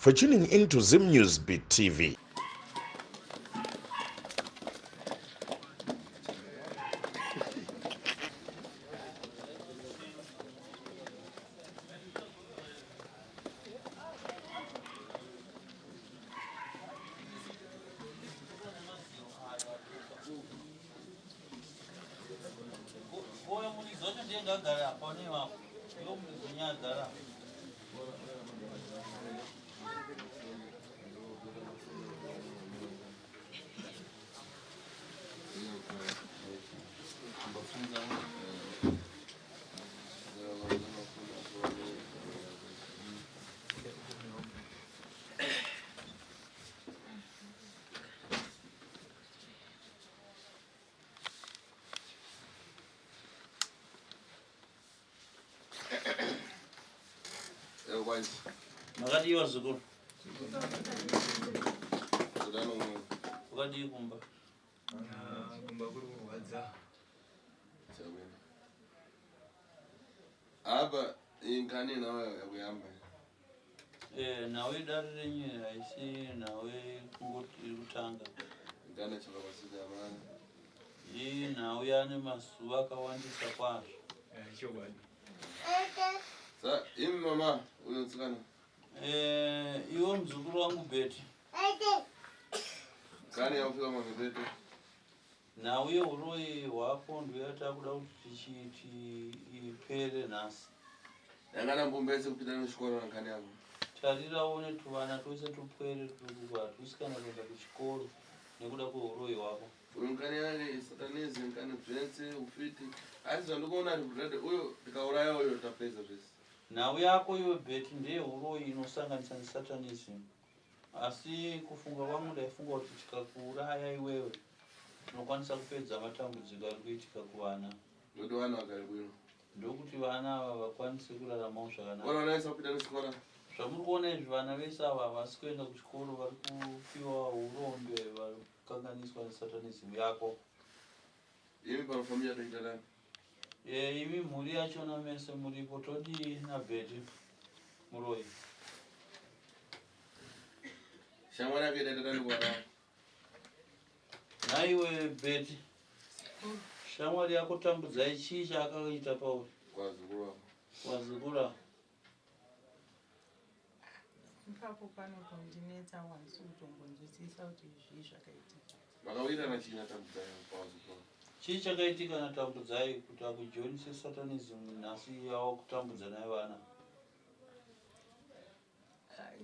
for tuning into Zim News Beat TV. Magadi wazukuru. Magadi kumba. Kumba kuri kuwadza. Aba ingane nawe yakuyamba. Nawe darire nyine aisi nawe kungoti rutanga. Ingane chakabasida amana. Nawe yane masuwa kawandisa kwasho. Chobani. Sa imi mama unotsikana. Iwo mzukuru wangu Beti. Kani yafika mabete. Nawe uroi wako nduyata kuda kuti ipere nasi. Yangana mbombese kupita kuchikoro nankani yako. Tarira one tuvana twese tupwere tukwa tusikana kwenda kuchikoro nekuda kweuroi wako. Unkani yake satanizi nkani twense ufiti. Asi ndikuona ari brother uyo tikauraya uyo tapeza zvese. Nawe yako iwe Beti ndiye uroi inosanganisa nesatanism. Asi kufunga kwangu ndaifunga kuti tikakuuraya iwewe unokwanisa kupedza matambudziko ari kuitika kuvana. Ndoto vana vagari bwino. Ndokuti vana vakwanise kuraramawo zvakanaka. Vana vanaisa kupita kuchikora. Zvamuri kuona izvi vana vese ava havasi kuenda kuchikoro vari kupiwa urombe vari kukanganiswa nesatanism yako. Imi panofamia toita dani. Imi mhuri yachona mese muripo todi naBheti muroi. Shamwari yake itaita dani kuwana. Naiwe Beti, shamwari yako tambudzai chii chaakaita pauri? Kwazukuru wako. Wazukura. Ipapo panotondinetsa wanzi kutombonzwisisa kuti zvii zvakaitika. Vakawira nachina tambudzai kwazukuru. Chii chakaitika natambudzai kuti akujoinise satanism nhasi yavo kutambudza naye vana?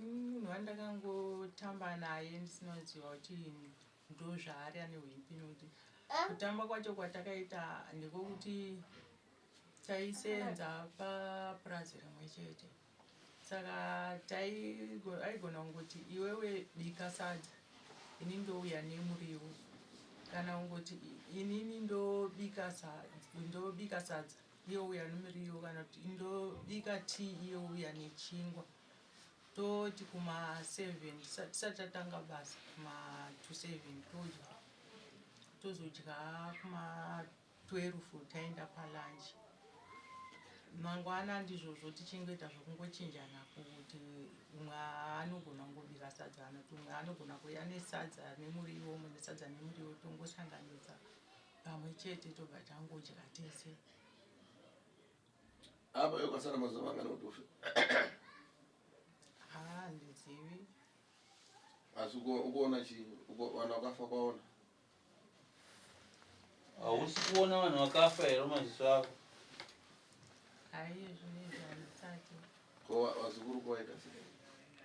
Munhu wandakangotamba naye ndisinoziva kuti ndo zvaari ane hwipi nokuti kutamba kwacho kwatakaita ndekokuti taisenza papurazi rimwe chete. Saka aigona kungoti iwewe bika sadza ini ndouya nemuriwo, kana kungoti inini ndobika sadza iye uya nemuriwo, kana kuti ndobika tii iye uya nechingwa. Toti kuma7 tisati tatanga basa kuma2:07 todya, tozodya kuma12 taenda palunch. Mangwana ndizvozvo tichingoita zvokungochinjana kuti umwe anogona kungobika sadza anoti umwe anogona kuuya nesadza nemuriwo, umwe nesadza nemuriwo, tongosanganidza pamwe chete tobva tangodya tese. Apa yokasara mazuva mangani kuti ufe? Handizivi. Asi ukuona chii? Vanhu vakafa kwaona? Hausi kuona vanhu vakafa here maziso ako? Haizvo nezvanisati. Ko vazukuru kuvaita sei?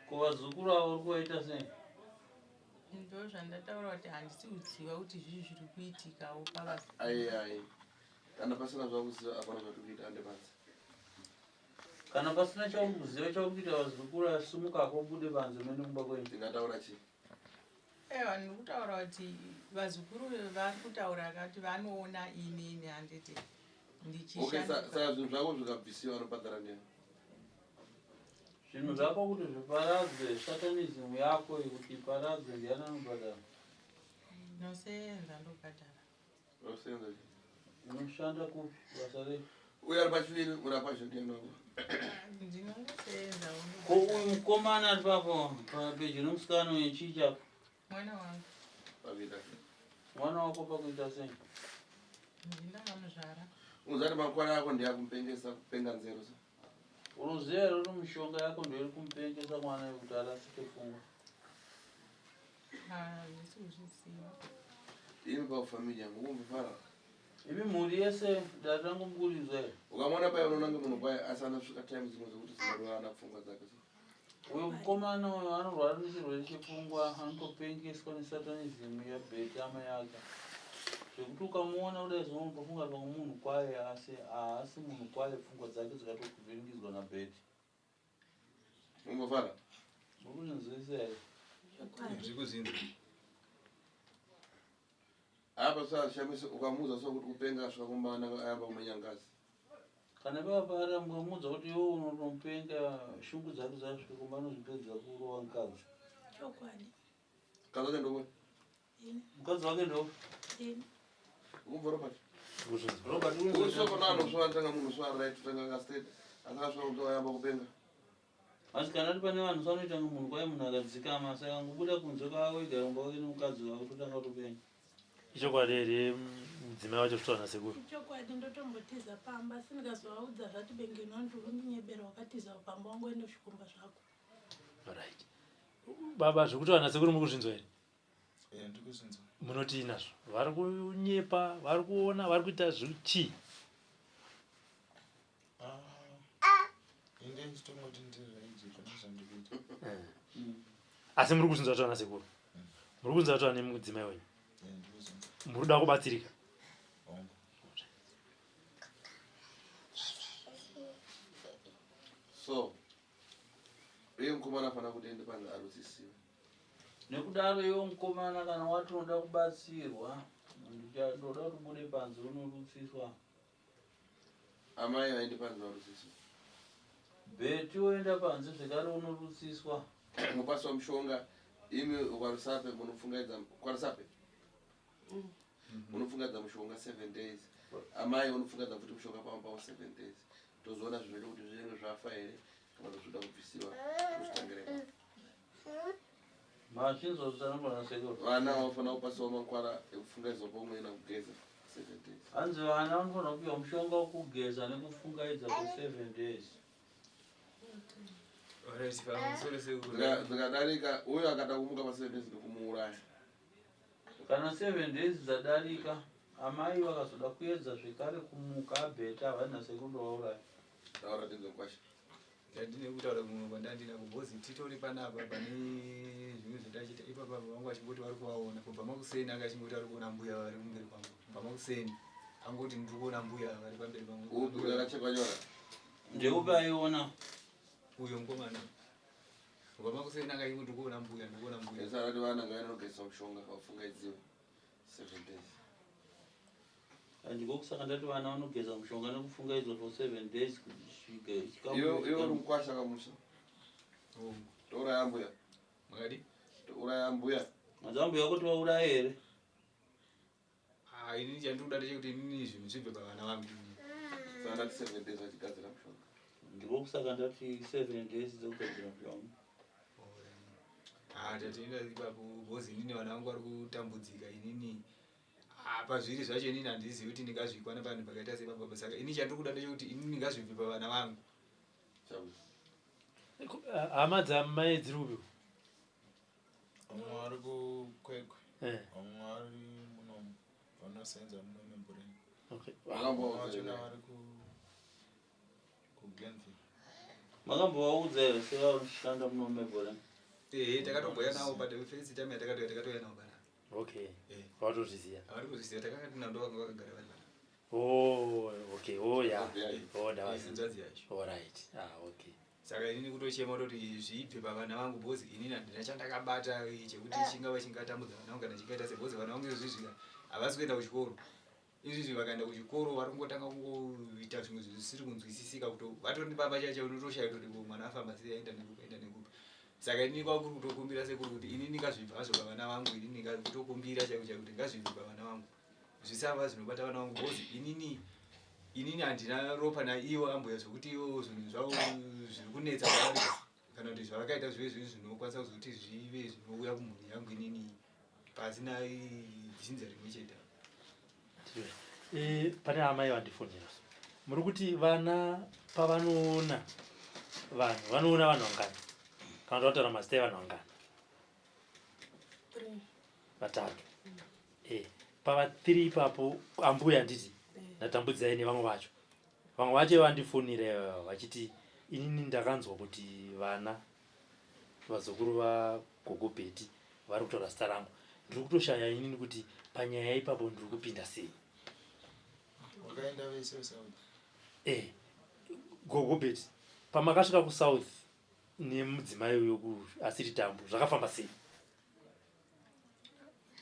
Ko vazukuru avo uri kuvaita sei? Ndo zvandataura kuti handisi kuziva kuti zvii zviri kuitikawo pavazukuru. Ai. Kana pasina zvakuziva hapana zvati kuita ande panze. Kana pasina chaurikuziva chaurikuita vazukuru asimuka akobude panze mene kumba kwenyu. Ndingataura chii? Ewa ndikutaura kuti vazukuru vari kutaura kuti vanoona inini handiti ndichishanduka. Saka zvinhu zvako zvikabvisiwa vanobhadhara ndiani? Zvinhu zvako kuti zviparadze satanism yako kuti iparadze ndiani anobhadhara? Nosenza ndobhadhara. Unosenza chii? Unoshanda kupi basa rei? uyo ari pachiviri murapazvo ndianako ndinongosenza Ko uyu mukomana ari papo pedyo nomusikana wechicha mwana wangu pavita mwana wako pakuita sei? ndindakamuzvara uzati makwana ako ndiyakumupengesa kupenga nzero sa Uruziya ruri mishonga yako ndoiri kumupengesa mwana yekuti arasike pfungwa. handisi kuzviziva imi paufamili yangu ukumvifara Imi mhuri yese ndatangomburizwa here. ukamona paya unonange munhu kwaye asana kusvika time dzimwe dzekuti dzinorwana pfungwa dzake Uyu mukomana uyu anorwara nechirwere chepfungwa anotopengeswa nesatanism yabheti ama yake. Zvekuti ukamuona kudai unotofunga kuti munhu kwaye asi haasi munhu kwaye, pfungwa dzake dzikatokuvhiringidzwa nabheti. umbofara Muri kunzwisisa here? Zvikuzinza. apa sashamisa ukamuudza so kuti kupenga asvika kumbana ayamba kumenya ngazi Kana pavapara mukamuudza kuti iwo unotomupenga shungu dzake dzasvika kumba anozvipedza kurova mukadzi. Chokwadi. kazi wake ndokwe Mukadzi wake ndo ukumva robert Robert usoko nano sowatanga munhu sowaright tanga kastate asakasvika kuti ayamba kupenga asi kana ari pane vanhu sanoita kunge munhu kwaye munhu akadzikama saka ngobuda kunze kwako igara mumba wake nemukadzi wako totanga kutopenga. ichokwadi here mudzimai wacho kutaura nasekuru Chokwadi ndotombotiza pamba sindikazovaudza zvati bengeno ndikunyebera wakatiza pamba wangoenda zvikumba zvako. right baba zvekutaura nasekuru muri kuzvinzwa here Ndikuzvinzwa. munoti inazvo vari kunyepa vari kuona vari kuita zvichii Inde nditomoti ndiraiji kana zvandikuita. asi muri kuzvinzwa kutaura nasekuru muri kunzwa kutaura nemudzimai wenyu Ndikuzvinzwa. muri kuda kubatsirika Hongu. so uye mukomana afana kuti ende pange arusisiwa Nekudaro iwo mukomana kana wati unoda kubatsirwa ndoda kuti bude panze unorutsiswa. amai vaende panze varusisiwa Bheti woenda panze zvekare unorutsiswa. mupaswa mushonga imi kwarusape munofungaidza kwarusape munofungaidza mushonga 7 days amai unofungaidza kuti mushonga pamba 7 days tozoona zvinoita kuti zvinenge zvafa here kana kuti zvoda kubvisiwa kuzvitangireka Machinzwa zvatanambona sekuru. vana vanofanira kupasiwa makwara ekufungaidzwa pomwe nakugeza 7 days Hanzi vana vanofanira kupiwa mushonga wokugeza nekufungaidza kwe7 days. Alright, pamusoro sekuru. dzikadarika uyo akada kumuka pa7 days ndokumuuraya Kana 7 days dzadarika amai vakazoda kuedza zvekare kumuka abheti havana sekuru ndovauraya. taura tinzokwasha Ndandine kutaura munhu kwandandina kubhozi titori panapa pane zvimwe zvandachita ipapa vangu vachingoti vari kuvaona kubva makuseni anga achingoti ari kuona mbuya vari kumberi kwangu kubva makuseni angoti ndiri kuona mbuya vari pamberi pangu upi akachekwa nyora Ndeupi aiona? uyo mukomana kubva makuseni anga achingoti ndiri kuona mbuya esarati vana ngaenda nogezesa mushonga vafungaidziwa 7 days Handikokusaka ndati vana vanogeza mushonga nekufungaidzwa for 7 days kusvika iwe uri mukwasha kamusha touraya mbuya makadi touraya mbuya madzambuya kuti vauraye here? ini chandikuda ndechekuti inini zvinhu zvibve pavana vangu saka ndati 7 days vachigadzira mushonga Ndikokusaka ndati 7 days dzekugadzira mushonga. tatienda ipapo bhozi inini vana vangu vari kutambudzika inini pazviri zvacho inini handizivi kuti ndingazvikwana panhu pakaita sepapapa saka ini chandiri kuda ndechekuti inini ndingazvibve pavana vangu hama dzamai dziri upi umwe ari kukwekwe umwe ari munomu vanosenza mumwe membureni vachona vari kuglenville Makambovaudza here sevanoshanda muno mebhora? takatobhuya navo padefensi time yatakatoya navo pana okay watozviziva havari kuzviziva takakati nando vanga vakagara vari pana okay ya nzvadzi yacho alright okay saka inini kutochema kuti zvibve pavana vangu bhozi inini handina chandakabata chekuti chingava chingatambudza vana vangu kana chingaita sebhozi vana vangu izvizvi havasi kuenda kuchikoro izvizvi vakaenda kuchikoro vari kungotanga kungoita zvimwe zvisiri kunzwisisika kuti vatondipamba chacho unotoshaya kuti mwana afamba sei aenda nekupi saka inini kwakuri kutokumbira sekuri kuti inini ngazvibva hazvo pavana vangu inini kutokumbira chaiko chakuti ngazvibve pavana vangu zvisava zvinobata vana vangu bhozi inini inini handina ropa naiwo ambuya zvokuti iwo zvinhu zvavo zviri kunetsa kwavari kana kuti zvavakaita zvive zvivi zvinokwanisa kuzokuti zvive zvinouya kumhuri yangu inini pasina dzinza rimwe chete. Pane amai vandifonera muri kuti vana pavanoona vanhu vangani kana kutaura mazita evanhu vangani vatatu pava 3 ipapo ambuya nditi ndatambudzai nevamwe vacho vandifonera vachiti inini ndakanzwa kuti vana vazukuru vagogo Beti vari kutaura zita rangu ndiri kutoshaya inini kuti panyaya ipapo ndiri kupinda sei. Wakaenda vese South? Gogo Beti pamakasvika kuSouth nemudzimai uyo asiri Tambo zvakafamba sei?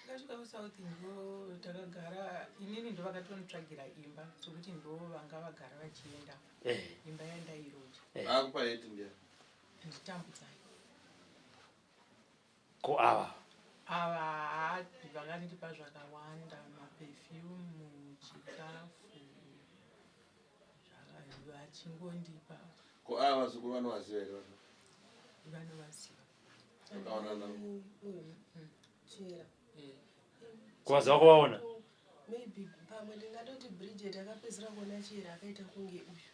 Takasvika kuSouth ndo takagara inini ndo vakatonitsvagira imba sokuti ndo vanga vagara vachienda imba yandairoja. Akupa yeti ndiya Nditambudzai. Ko ava vakandipa zvakawanda, maperfume, chikafu, vachingondipa. Ko ava vazukuru vanovaziva here? Vanovaziva. Vakaonana kuvaziva kwavaona? Maybe pamwe ndingatoti Bridget akapedzera kuona Chera akaita kunge uyu.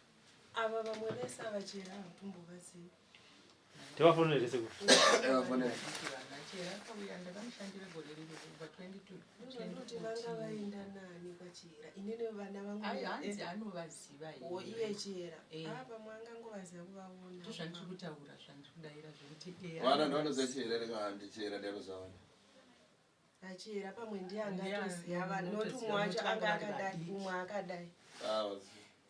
Ava vamwe vese avachera hatombovazivi. Tivafonere sekuti Chera akauya ndakamushandira gore riri kubva 22 kuti vanga vaenda nani kwaChera inini vana vangu hanzi anovaziva iye Chera pamwe angangovaziva kuvaona. Ndozvandiri kutaura zvandiri kudayira zvokuti vana ndovanoziva Chera rekahandi Chera ndianoziva Chera pamwe ndiye angatoziva vanhu nokuti umwe wacho anga akadai umwe akadai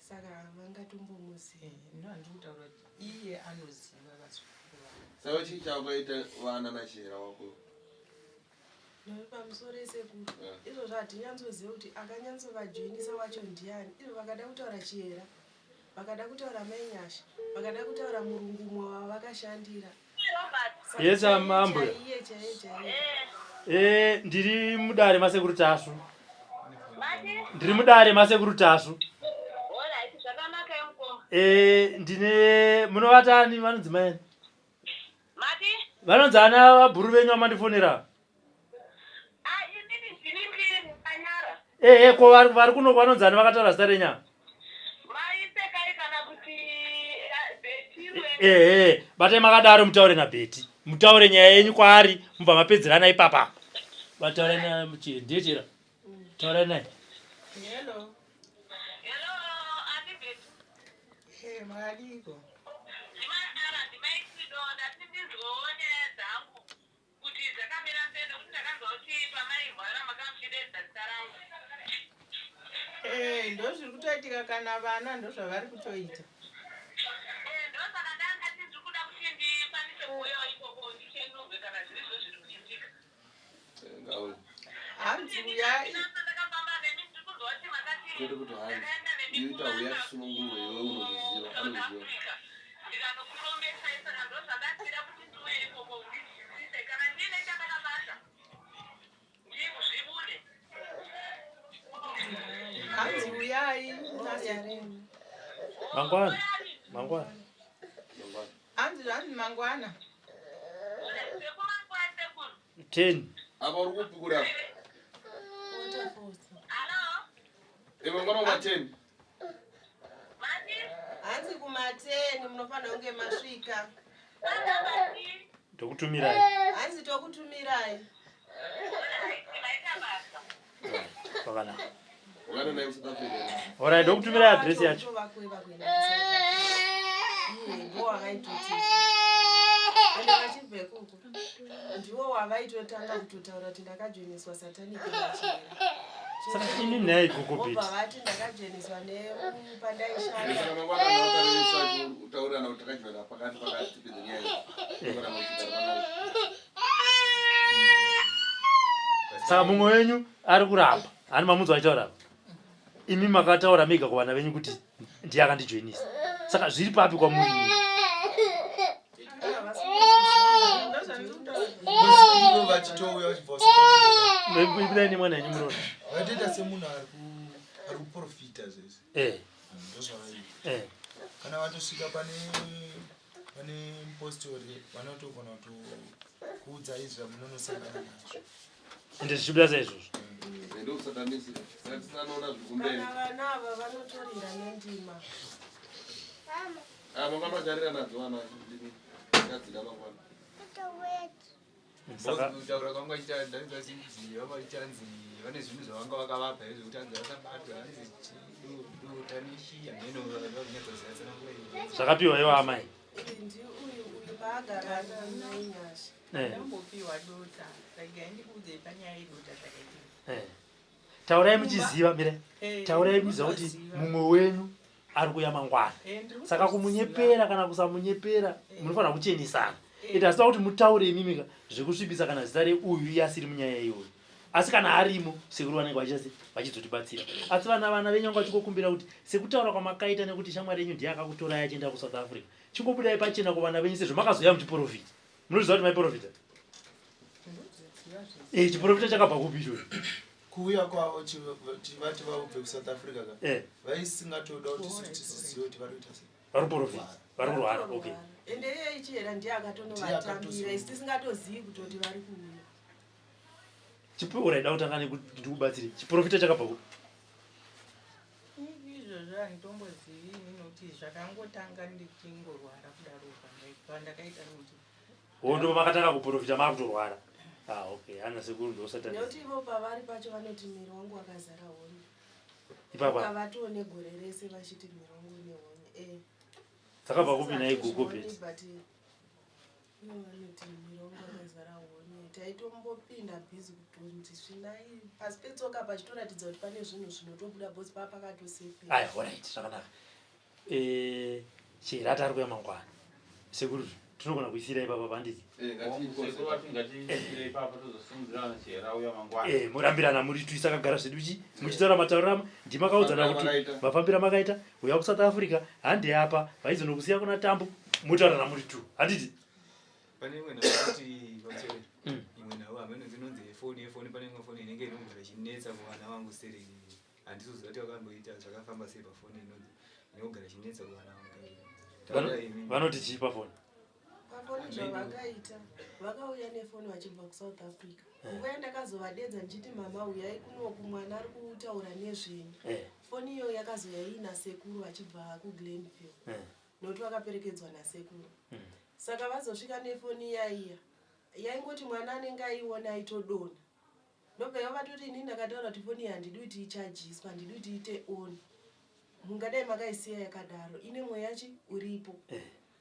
saka vangatombomuziva. Ndozvandiri kutaura kuti iye anoziva vazukuru. Saka chii chakaita vana naChera wako? Pamusoro esekuti izvozvo hatinyanzoziva kuti akanyatsovajoinisa wacho ndiani. Izvo vakada kutaura Chera, vakada kutaura Mainyasha, vakada kutaura murungu mumwe wavakashandira. Yes, amambo. Ndiri mudare masekuru tasu. Ndiri mudare masekuru tasu. Ndine munovatani vanodzimai. Vanonzi ana vabhuru venyu vamandifonera. Ko vari kuno vanonzi ani vakataura zita renya. Batai makadaro mutaure naBeti. Mutaure nyaya yenyu kwaari mubva mapedzerana ipapa. Bataure naye ndiye Chera. Taura naye. Hello. Ani Beti. Maliko. Ndozviri kutoitika kana vana ndozvavari kutoita. Hanzi uyai. Kwete kuti hanzi iita uya kusunungurwa iwe unoziziva anoziva. Hanzi uyai. Mangwana. Hanzi mangwana. 10. Apa uri kupi kuri? Mangwana kuma 10. Hanzi kuma10 munofanira kunge masvika. Tokutumirai. Hanzi tokutumirai. Pakanaka. Wakana naye South Africa. Alright, dokutumirai address yacho. Ndiwo wakaitoti. Enda vachibve kuko. Ndiwo wavaitotanga kutotaura kuti ndakajoiniswa Satanic naChera. Saka ini naye Gogo Beti. Vavati ndakajoiniswa nepandaishanda. Saka mangwana anotarisa utaura na utakajoina pakati pedzenyaya idzi. Saka mumwe wenyu ari kuramba. Ani mamunzi achitaura. Imi makataura mega kuvana venyu kuti ndiye akandijoinisa. Saka zviri papi kwamuri? Vachitouya vachibva Ibudai nemwana wenyu munoona. vatoita semunhu ari kuprofita zvese. ndozvavaita kana watosvika pane postori vanotogona kuudza izvi zvamunonosangana nazvo ende zvichibuda saizvozvo ndokusatamisira saka tisanoona zvikumberi kana vana ava vanotorira nendima mangwana wajarira nadzo vana kadzika mangwana kutaura kwangu achita ndaizvasinzi vamaitanzi vane zvinhu zvavanga vakavapa izvokuti anzi vasabatwa dotanishi ameno vakunyatsozivasananguva zvakapiwa iwo amai ndi uyu paagara nainyasha ndambopiwa dota saka ndikuudze panyaya yedota zvakaita taurai muchiziva mira taurai muchiziva kuti mumwe wenyu ari kuya mangwana saka kumunyepera kana kusamunyepera munofanira kuchenisana ita asita kuti mutaure imimika zvekusvibisa kana zita reuyu iye asiri munyaya iyoyo asi kana arimo sekuru vanenge vachizotibatsira asi vana venyu vachikokumbira kuti sekutaura kwamakaita nekuti shamwari yenyu ndiye akakutorai achienda kuSouth Africa chingobudai pachena kuvana venyu sezvo makazoya muchiprofita munozviziva kuti maiprofita chiprofita chakabva kupi ichocho kuuya kwavo tivati vaubve kuSouth Africa vaisingatoda kuti tizizive kuti vari kuita sei vari kuprofita vari kurwara okay ende iye ichera ndiye akatonovatambira isi tisingatozivi kutoti vari kuuya chipiura ida kutanga nekuti ndikubatsire chiprofita chakabva kupi izvozvo handitombozivi nokuti zvakangotanga ndichingorwara kudarokwa ndakaita nokuti ndo makatanga kuprofita makutorwara okay hana sekuru ndosatani nekuti ivo pavari pacho vanoti miri wangu wakazara honye ipapa ukavatiwo negore rese vachiti miri wangu nehonye dzakabva kupi naigugu peti vanoti miri wangu wakazara honye taitombopinda bhizi kutonzi svinai pasi petsoka pachitoratidza kuti pane zvinhu zvinotobuda bhosi paa pakatosepe aya alright zvakanaka chirata ari kuya mangwana sekuru tinogona kuisira ipapa panditi murambirana muri tuisa kagara zvedu muchitaura mataurama ndimakaudzana kuti mafambira makaita uya kuSouth Africa handi apa vaizonokusiya kuna tambo mutaurana muri tu handiti pane imwe nakuti vatsore imwe nawo amene zinonzi foni pane imwe foni inenge inogara chinetsa kuvana vangu seri handizoziva kuti vakamboita zvakafamba sei pafoni inogara chinetsa kuvana vangu vanoti chii pafoni pafoni zvavakaita vakauya nefoni vachibva kuSouth Africa nguva ndakazovadedza ndichiti mama uyai kunoku mwana ari kutaura nezvenyu foni iyo yakazoya iina sekuru vachibva kuGlenville nokuti vakaperekedzwa nasekuru saka vazosvika nefoni yaiya yaingoti mwana anenge aiona aitodona ndobva vatoti ini ndakataura kuti foni iyi handidi kuti ichajiswa handidi kuti iite on mungadai makaisiya yakadaro ine mweyachi uripo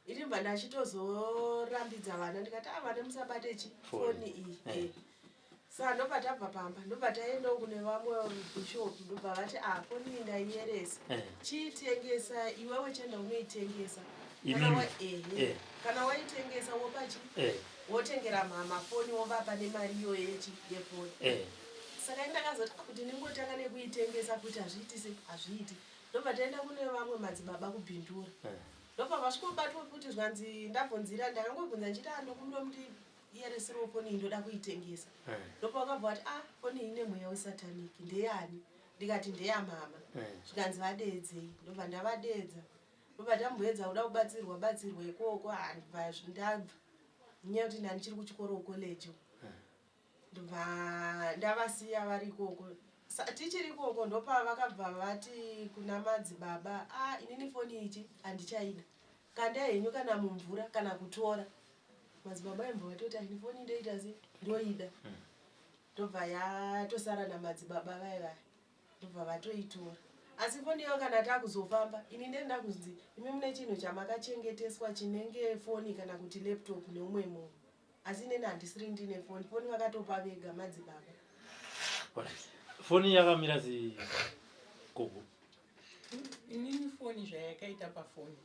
iri mbva ndachitozorambidza vana ndikati vana musabate foni iyi saka ndobva tabva pamba ndobva taendawo kune vamwe bishop ndobva vati foni iyi ndaiyeresa chiitengesa iwewe chenda unoitengesa kana waitengesa wopachi wotengera mafoni wovapa nemari iyo yefoni saka ndakazoti kuti ndingotanga nekuitengesa kuti hazviiti ndobva taenda kune vamwe madzibaba kubhindura ndobva vasvikobatwa kuti zvanzi ndabvunzira ndakangobvunza ndichiti ndokundomuti iyeresero foni iyi ndoda kuitengesa ndobva vakabva vati foni iyi ine mweya wesataniki ndeyani ndikati ndeyamama zvikanzi vadedzei ndobva ndavadedza ndobva tamboedza kuda kubatsirwa ikoko ndabva nyaya kuti ndandichiri kuchikoro koleji ndobva ndavasiya vari ikoko tichiri ikoko ndopa vakabva vati kuna madzibaba inini foni ichi handichaida kandai henyu kana mumvura kana kutora madzibaba embo vatoti ini foni ndoita sei ndoida ndobva yatosara namadzibaba vaya ndobva vatoitora asi foni iyo kana takuzofamba ini ndenda kunzi imi mune chinhu chamakachengeteswa chinenge foni kana kuti laptop neumwe munhu asi ineni handisiri ndine foni vakatopa vega madzibaba foni yakamira sei gogo inini foni zvayakaita pafoni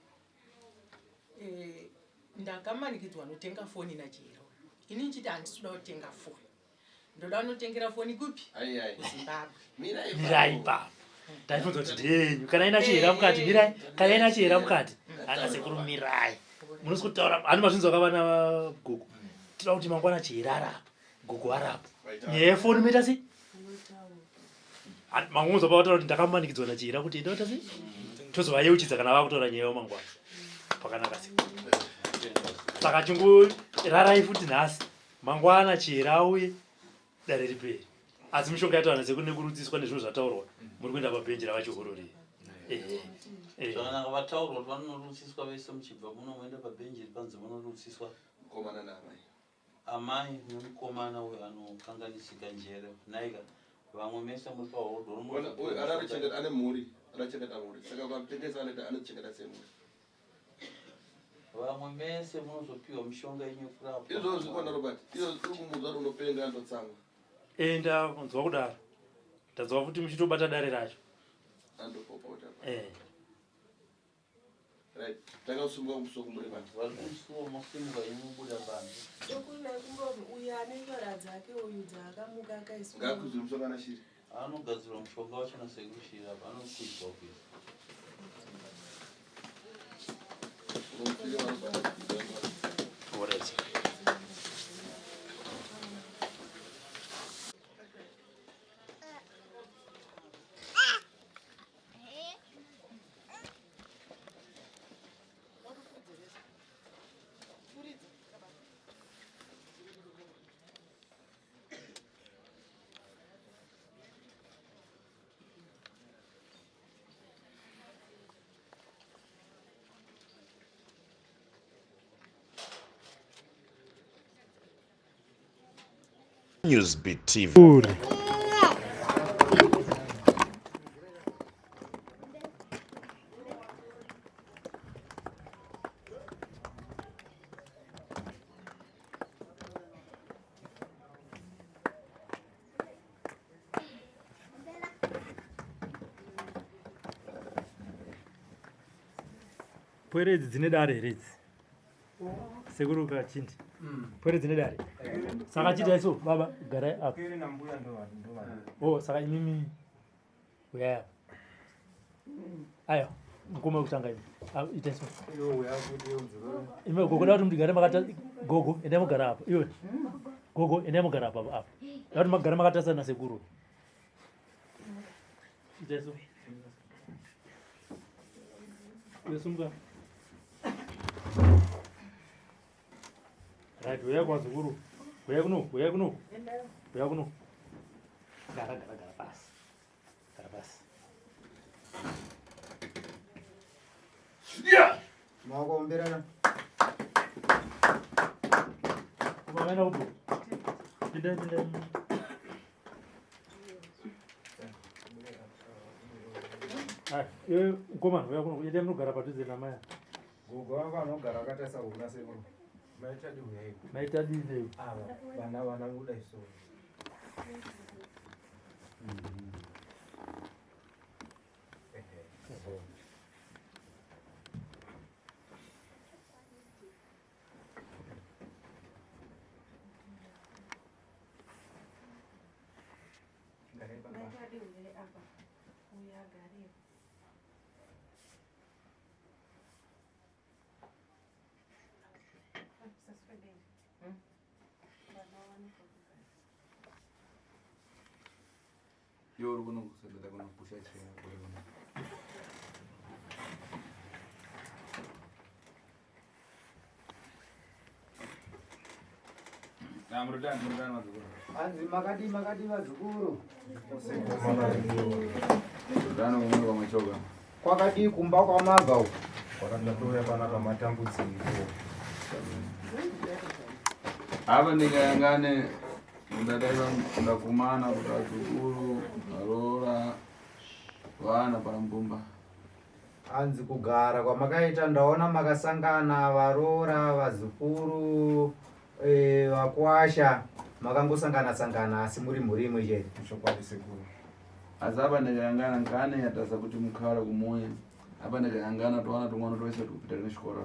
ndakamanikidzwa notenga foni nachero ini nchiti handisida kutenga foni ndoda unotengera foni kupi kuZimbabwe mirai baba ndaifunza kuti ndenyu kana ina chihera mukati mirai kana ina chihera mukati ana sekuru mirai munosi kutaura hani mazvinzi wakava na gogo tida kuti mangwana chihera arapo gogo arapo nyaya yefoni moita sei mangunza pavataura kuti ndakamanikidzwa nachihera kuti ndoita sei tozovayeuchidza kana vakutora nyaya yomangwana pakanaka sei. Saka chingurarai futi nhasi mangwana chera auye dare riperi. Asi mishonga yatawana sekunekurudziswa nezvinhu zvataurwa muri kuenda pabhenji ravachihororei. Zvakanaka vataurwa kuti vanorutsiswa vese muchibva muno moenda pabhenji ripanze munorutsiswa mukomana naamai. Amai nemukomana uyo anokanganisika njere naika vamwe mese muri pahodho Anachengeta ane mhuri, anachengeta mhuri. Saka ukamutengesa anochengeta semhuri. vamwe mese munozopiwa mishonga yenyu yekurapa. Izvo zvikona Robert. Izvo zvikumudzwa unopenga andotsanga. Ndanzwa kudaro. Ndanzwa kuti muchitobata dare racho. Andopopota. Right. Takasunga musoko muri vanhu. Varikusuwa musimuka yemubuda panze. Tokuna kumboti uyu ane nyora dzake uyu dzakamuka akaiswa. Ngakuzwe mushonga na shiri. Anogadzirwa mushonga wacho nasekushira vanokuidzwa kuisa. Newsbeat TV. Pwere dzine dare here idzi. Sekuru kachindi. Pwere dzine dare. Saka chita iso baba garai apa. Kwere na mbuya ndo Oh, saka imimi uyaya. Ayo, ngoma kutanga imi. Ita iso. yo uya kuti udzoro. Ime gogo da kuti mugare makata gogo ende mugara apa. Iwe. Gogo ende mugara apa apa. Kuti magara makata na sekuru. Ita iso. Yesunga. Right, uya kwa sekuru. Uya kuno. Uya kuno. Gara pas. Gara pas. Yeah. Makomberana. Kumamena upo. Pinda. Iwe ukomana uya kuno. Yende munogara padhuze namaya. Gogo wanga anogara akataisa kuna sekuru. Maita di uya ipo. Maita di neyo. Vana nguda iso. Yo uri kuno kusendeta kuno pusha chena kuri kuno. Murudani wadzukuru. Anzi makadi vadzukuru. Murudani umwe kwamachoka. Kwakadi kumba kwamabva uko. Kwakandatoya panapa matambudziko. Apa ndikayangane ndadaiva ndakumana kuti vadzukuru varora vana pambumba. Anzi kugara kwamakaita ndaona makasangana varora vazukuru vakwasha makangosangana asi muri mhuri imwe chete. Chokwadi sekuru. Asi apa ndikayangana ngane yatasa kuti mukhala kumoya. Apa ndikayangana towana tumwana twese tukupita nechikora.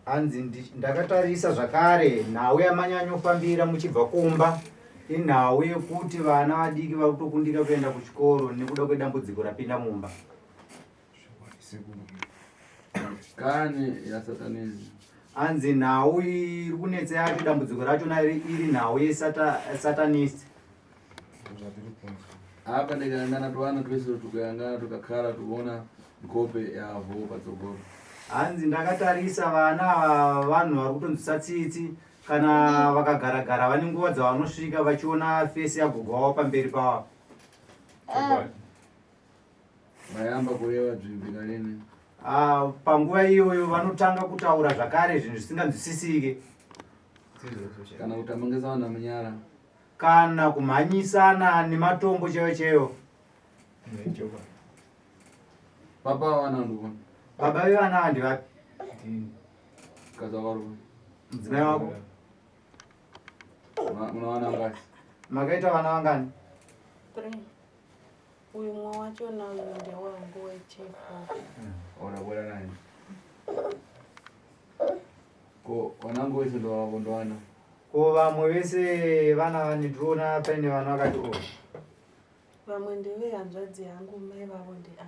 Anzi ndakatarisa zvakare nhau yamanyanyofambira muchibva kumba inhau yekuti vana vadiki vakutokundika kuenda kuchikoro nekuda kwedambudziko rapinda mumba. Kani yasatanism. Anzi nhau iri kunetsa yacho dambudziko rachona iri nhau yesatanist. Apa ndikayangana towana twese tukayangana tukakhala tuona Ngope yavo patsogoro. Hanzi ndakatarisa vana vanhu vari kutonzwisa tsitsi kana vakagara vane nguva dzavanosvika vachiona fesi yagogo wavo pamberi pavo. Mayamba kureva dzvimbika nini. Panguva iyoyo vanotanga kutaura zvakare zvinhu zvisinganzwisisike. Kana kutamangisa vanhu munyara. Kana kumhanyisana nematombo chaiwo. Papa wana ndugu. Baba vevana ava ndivapi? Kaza warume. Mudzimai wako. Muna wana ngati? Makaita vana vangani? 3. Uyu mwe wacho na uyu ndewangu wechepo. Unabwera nani? Ko wanangu wese ndo wako ndo wana. Ko vamwe vese vana vandiona paine vana vakati o. Vamwe ndevehanzvadzi yangu mai vavo ndea.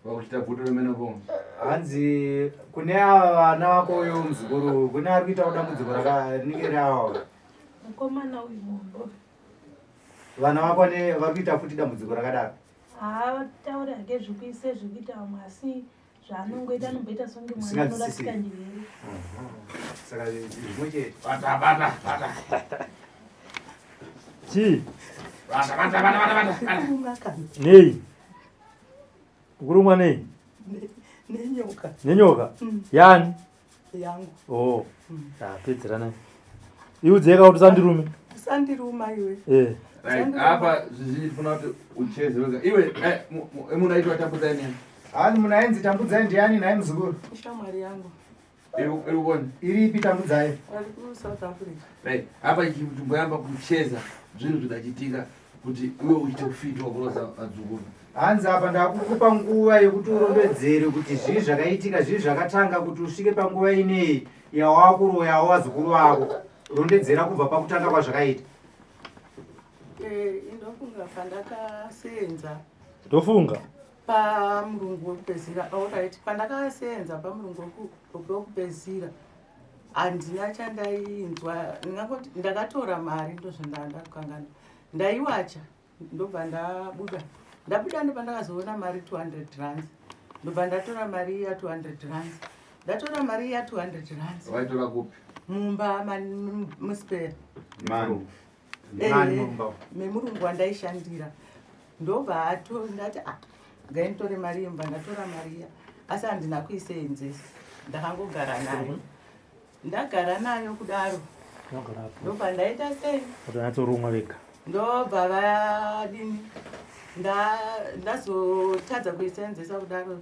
Vakuchita bhuto remene po. Hanzi kune ava vana vako uyo muzukuru kune ari kuita dambudziko rakanike ravo. Mukomana uyu mumbo. Vana vako vari kuita futi dambudziko rakadaro. Taura hake zvikuise zvikuita vamwe asi zvaanongoita anomboita songe mwana anorasika njeri. Saka zvimwe chete. Bata. Chi? Bata. Nei. Kurumwa nei? Nenyoka. Nenyoka? Yani? Yangu. Oh. Pedzera nai. Iudzeka kuti sandirume. Sandiruma iwe. Right. Apa zvinofuna kuti ucheze wega. Iwe munaitwa tambudza nini? Hanzi munaenzi tambudzai ndiani naye muzukuru? Shamwari yangu. Iri kuona? Iripi tambudzai? Ari ku South Africa. Right. Apa chimboyamba kucheza zvinhu zvidachitika kuti iwe uite kufitwa kurosa adzukuru. Hanzi apa ndakukupa nguva yekuti urondedzere kuti zvii zvakaitika zvii zvakatanga kuti usvike panguva ineyi yawakuroyawo vazukuru vako. Rondedzera kubva pakutanga kwazvakaita. Ndofunga pandakasenza. Ndofunga? Pamurungu wekupedzisira. Alright, pandakasenza pamurungu wekupedzisira. Handina chandainzwa. Ndakatora mari ndozvandakangana. Ndaiwacha ndobva ndabuda. Ndabuda ndopandakazoona mari 200 rands. Ndobva ndatora mari ya 200 rands. Ndatora mari ya 200 rands. Waitora kupi? Mumba muspare. Manu. Memurungu wandaishandira. Ndobva ndati ngainditore mari yemba ndatora mariya. Asi handina kuisenzesa. Ndakangogara nayo. Ndagara nayo kudaro. Ndobva ndaita sei? Ndatorumwa vega. Ndobva vadini? Ndazotadza kuisenzesa kudaro.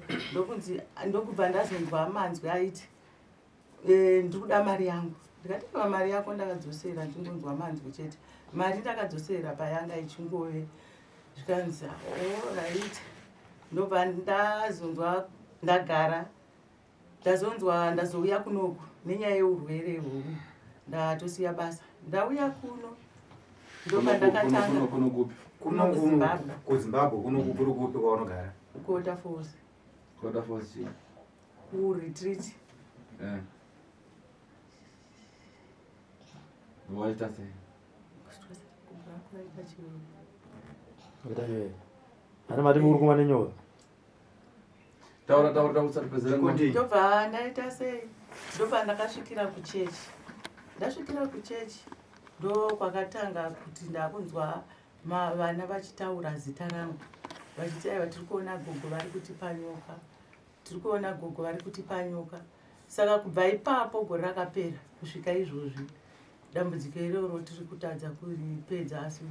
Ndokubva ndazonzwa manzwi aiti ndikuda mari yangu. Ndikatema mari yako ndakadzosera ndingonzwa manzwi chete. Mari ndakadzosera payanga ichingove zvikanzi right. Ndobva ndazonzwa ndagara. Ndazouya kunoku nenyaya yeurwere ihwohwo. Ndatosiya basa. Ndauya kuno. Ndobva ndakatanga. Kuno kuZimbabwe. KuZimbabwe kuno kuri kupi kwaunogara? Kota Force. Kota Force. Kuretreat. Waita sei? Ana mari muri kumwa nenyoka. Taura usati pezera ngoti. Ndobva ndaita sei? Ndobva ndakasvikira kuchechi. Ndasvikira kuchechi ndo kwakatanga kuti ndakunzwa vana vachitaura zita rangu. Vachiti aiwa tiri kuona gogo vari kutipa nyoka. Tiri kuona gogo vari kutipa nyoka. Saka kubva ipapo gore rakapera kusvika izvozvi. Dambudziko iroro tiri kutadza kuripedza asi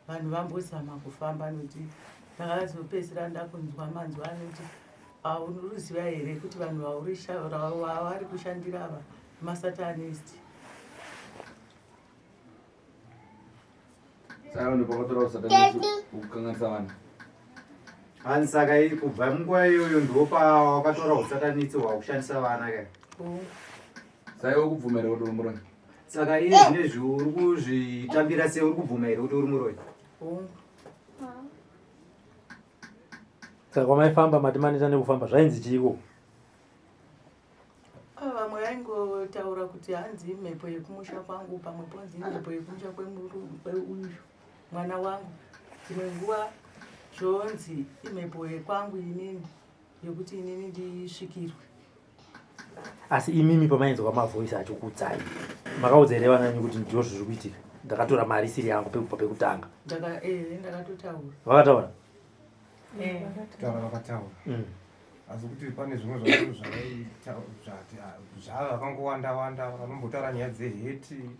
vanhu vambozama kufamba nokuti ndakazopedzisira ndakunzwa manzwi anoti unoziva here kuti vanhu vavari kushandira ava masatanist. Saka ndopakatora usatanist ukukanganisa vanhu. Hanzi saka kubva munguva iyoyo ndopawakatora usatanisi hwakushandisa vana kai. Saka ukubvumira kuti uri muronyi. Saka iye zvinezvi uri kuzvitambira sei uri kubvuma here kuti uri muronyi? Saka kwamaifamba mati maneta nekufamba zvainzi chiiko? Vamwe vaingotaura kuti hanzi imhepo yekumusha kwangu, pamwe ponzi imhepo yekumusha kweuyu mwana wangu. Dzimwe nguva zvonzi imhepo yekwangu inini yokuti inini ndisvikirwe. Asi imimi pamainzwa mavhoisi achikudzai makaudza here vananyu kuti ndizvo zviri kuitika? Ndakatora mari isiri yangu pekutanga. Ndakatotaura. Vakataura? Taura vakataura. Asi kuti pane zvimwe zvacho zvati zvava vakangowanda vanombotaura nyaya dzeheti.